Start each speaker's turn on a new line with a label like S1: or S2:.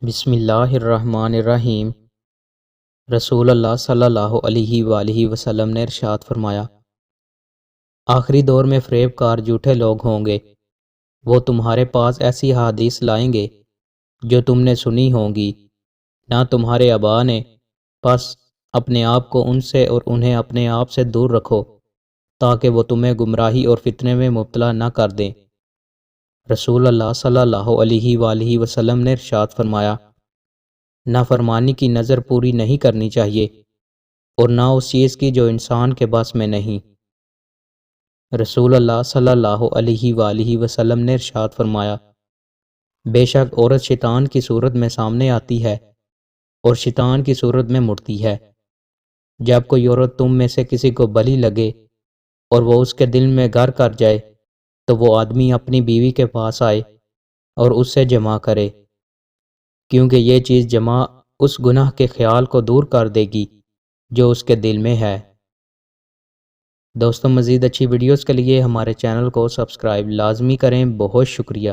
S1: بسم اللہ الرحمن الرحیم۔ رسول اللہ صلی اللہ علیہ وآلہ وسلم نے ارشاد فرمایا، آخری دور میں فریب کار جھوٹے لوگ ہوں گے۔ وہ تمہارے پاس ایسی احادیث لائیں گے جو تم نے سنی ہوں گی، نہ تمہارے آباء نے، پس اپنے آپ کو ان سے اور انہیں اپنے آپ سے دور رکھو تاکہ وہ تمہیں گمراہی اور فتنے میں مبتلا نہ کر دیں۔ رسول اللہ صلی اللہ علیہ وآلہ وسلم نے ارشاد فرمایا، نافرمانی کی نظر پوری نہیں کرنی چاہیے اور نہ اس چیز کی جو انسان کے بس میں نہیں۔ رسول اللہ صلی اللہ علیہ وآلہ وسلم نے ارشاد فرمایا، بے شک عورت شیطان کی صورت میں سامنے آتی ہے اور شیطان کی صورت میں مڑتی ہے۔ جب کوئی عورت تم میں سے کسی کو بلی لگے اور وہ اس کے دل میں گھر کر جائے تو وہ آدمی اپنی بیوی کے پاس آئے اور اس سے جمع کرے، کیونکہ یہ چیز جمع اس گناہ کے خیال کو دور کر دے گی جو اس کے دل میں ہے۔ دوستوں، مزید اچھی ویڈیوز کے لیے ہمارے چینل کو سبسکرائب لازمی کریں۔ بہت شکریہ۔